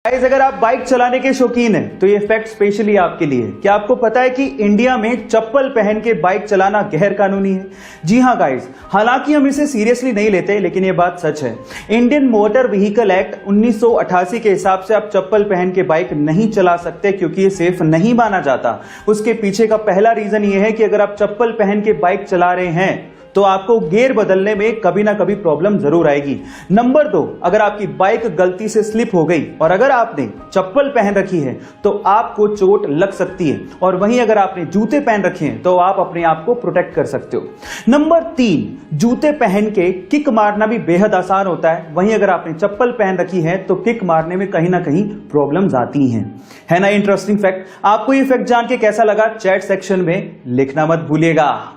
Guys, अगर आप bike चलाने के शौकीन हैं तो ये फैक्ट स्पेशली आपके लिए है। क्या आपको पता है कि इंडिया में चप्पल पहन के बाइक चलाना गैर कानूनी है? जी हां गाइस, हालांकि हम इसे सीरियसली नहीं लेते, लेकिन ये बात सच है। इंडियन मोटर व्हीकल एक्ट 1988 के हिसाब से आप चप्पल पहन के बाइक नहीं चला सकते, क्योंकि ये सेफ नहीं माना जाता। उसके पीछे का पहला रीजन ये है कि अगर आप चप्पल पहन के बाइक चला रहे हैं तो आपको गियर बदलने में कभी ना कभी प्रॉब्लम जरूर आएगी। नंबर 2, अगर आपकी बाइक गलती से स्लिप हो गई और अगर आपने चप्पल पहन रखी है तो आपको चोट लग सकती है, और वहीं अगर आपने जूते पहन रखे हैं तो आप अपने आप को प्रोटेक्ट कर सकते हो। नंबर 3, जूते पहन के किक मारना भी बेहद आसान होता है, वहीं अगर आपने चप्पल पहन रखी है तो किक मारने में कहीं ना कहीं प्रॉब्लम्स आती हैं। है ना इंटरेस्टिंग फैक्ट? आपको ये फैक्ट जान के कैसा लगा, चैट सेक्शन में लिखना मत भूलिएगा।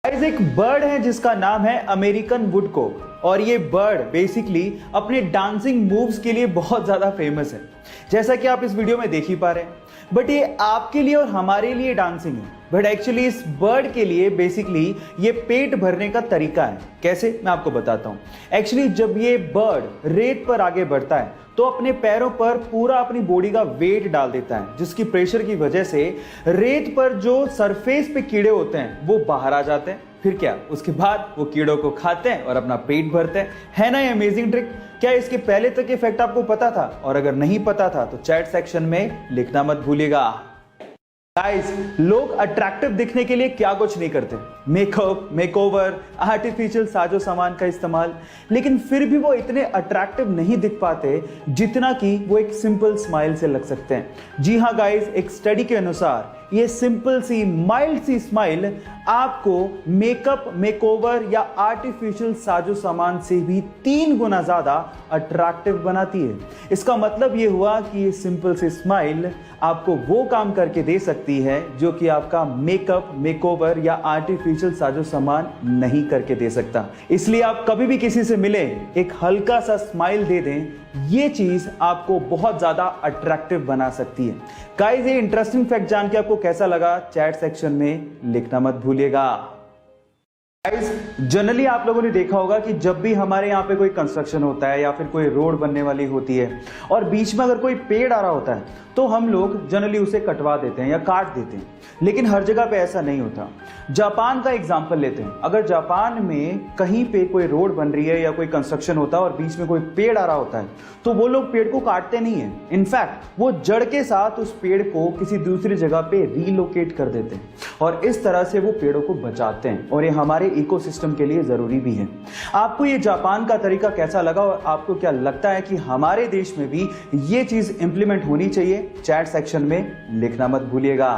एक बर्ड है जिसका नाम है अमेरिकन वुडकॉक, और ये बर्ड बेसिकली अपने डांसिंग मूव्स के लिए बहुत ज्यादा फेमस है, जैसा कि आप इस वीडियो में देख ही पा रहे हैं। बट ये आपके लिए और हमारे लिए डांसिंग है, बट एक्चुअली इस बर्ड के लिए बेसिकली ये पेट भरने का तरीका है। कैसे, मैं आपको बताता हूं। एक्चुअली जब ये बर्ड रेत पर आगे बढ़ता है तो अपने पैरों पर पूरा अपनी बॉडी का वेट डाल देता है, जिसकी प्रेशर की वजह से रेत पर जो सरफेस पे कीड़े होते हैं वो बाहर आ जाते हैं। फिर क्या, उसके बाद वो कीड़ों को खाते हैं और अपना पेट भरते हैं। है ना ये अमेजिंग ट्रिक? क्या इसके पहले तक ये फैक्ट आपको पता था? और अगर नहीं पता था तो चैट सेक्शन में लिखना मत भूलिएगा। गाइस, लोग अट्रैक्टिव दिखने के लिए क्या कुछ नहीं करते, मेकअप, मेकओवर, आर्टिफिशियल साजो सामान का इस्तेमाल, लेकिन फिर भी वो इतने अट्रैक्टिव नहीं दिख पाते जितना कि वो एक सिंपल स्माइल से लग सकते हैं। जी हां गाइस, एक स्टडी के अनुसार ये सिंपल सी माइल्ड सी स्माइल आपको मेकअप, मेकओवर या आर्टिफिशियल साजो सामान से भी 3 गुना ज्यादा अट्रैक्टिव बनाती है। इसका मतलब ये हुआ कि ये सिंपल सी स्माइल आपको वो काम करके दे सकती है जो कि आपका मेकअप, मेकओवर या आर्टिफिशियल साजो सामान नहीं करके दे सकता। इसलिए आप कभी भी किसी से मिले, एक हल्का सा स्माइल दे दें, ये चीज आपको बहुत ज्यादा अट्रैक्टिव बना सकती है। गाइस, ये इंटरेस्टिंग फैक्ट जान के आपको कैसा लगा, चैट सेक्शन में लिखना मत भूलिएगा। गाइस, जनरली आप लोगों ने देखा होगा कि जब भी हमारे यहाँ पे कोई कंस्ट्रक्शन होता है या फिर कोई रोड बनने वाली होती है और बीच में अगर कोई पेड़ आ रहा होता है तो हम लोग जनरली उसे कटवा देते हैं या काट देते हैं, लेकिन हर जगह पे ऐसा नहीं होता। जापान का एग्जांपल लेते हैं। अगर जापान में कहीं पे कोई रोड बन रही है या कोई कंस्ट्रक्शन होता है और बीच में कोई पेड़ आ रहा होता है तो वो लोग पेड़ को काटते नहीं है, इनफैक्ट वो जड़ के साथ उस पेड़ को किसी दूसरी जगह पे रीलोकेट कर देते हैं और इस तरह से वो पेड़ों को बचाते हैं, और ये हमारे इकोसिस्टम के लिए जरूरी भी है। आपको ये जापान का तरीका कैसा लगा और आपको क्या लगता है कि हमारे देश में भी ये चीज इंप्लीमेंट होनी चाहिए? चैट सेक्शन में लिखना मत भूलिएगा।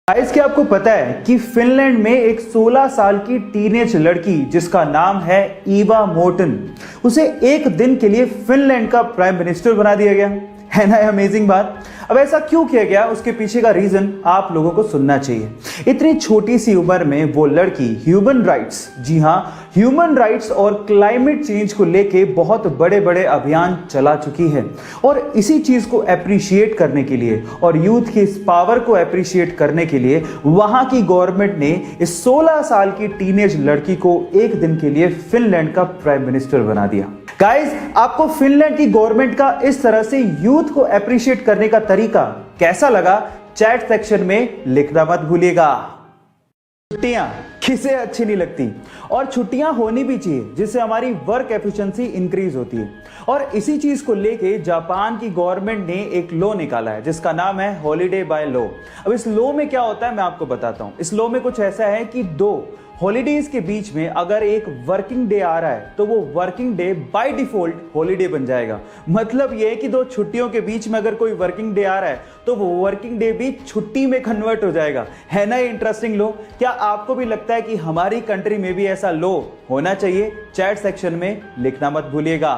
गाइस, क्या आपको पता है कि फिनलैंड में एक 16 साल की टीनेज लड़की जिसका नाम है ईवा मोर्टन, उसे एक दिन के लिए फिनलैंड का प्राइम मिनिस्टर बना दिया गया? है ना अमेजिंग बात? अब ऐसा क्यों किया गया, उसके पीछे का रीजन आप लोगों को सुनना चाहिए। इतनी छोटी सी उम्र में वो लड़की ह्यूमन राइट्स, जी हां, ह्यूमन राइट्स और क्लाइमेट चेंज को लेके बहुत बड़े बड़े अभियान चला चुकी है, और इसी चीज को एप्रिशिएट करने के लिए और यूथ की इस पावर को एप्रिशिएट करने के लिए वहां की गवर्नमेंट ने इस 16 साल की टीनेज लड़की को एक दिन के लिए फिनलैंड का प्राइम मिनिस्टर बना दिया। गाइस, आपको फिनलैंड की गवर्नमेंट का इस तरह से यूथ को एप्रिशिएट करने का तरीका कैसा लगा? चैट सेक्शन में लिखना मत भूलिएगा। छुट्टियां किसे अच्छी नहीं लगती, और छुट्टियां होनी भी चाहिए जिससे हमारी वर्क एफिशिएंसी इंक्रीज होती है, और इसी चीज को लेके जापान की गवर्नमेंट ने एक लॉ निकाला है जिसका नाम है हॉलीडे बाय लॉ। अब इस लॉ में क्या होता है मैं आपको बताता हूं। इस लॉ में कुछ ऐसा है कि 2 हॉलीडेज के बीच में अगर एक वर्किंग डे आ रहा है तो वो working day by default holiday बन जाएगा। मतलब ये है कि 2 छुट्टियों के बीच में अगर कोई वर्किंग डे आ रहा है तो वो वर्किंग डे भी छुट्टी में कन्वर्ट हो जाएगा। है ना इंटरेस्टिंग लॉ? क्या आपको भी लगता है कि हमारी कंट्री में भी ऐसा लॉ होना चाहिए? चैट सेक्शन में लिखना मत भूलिएगा।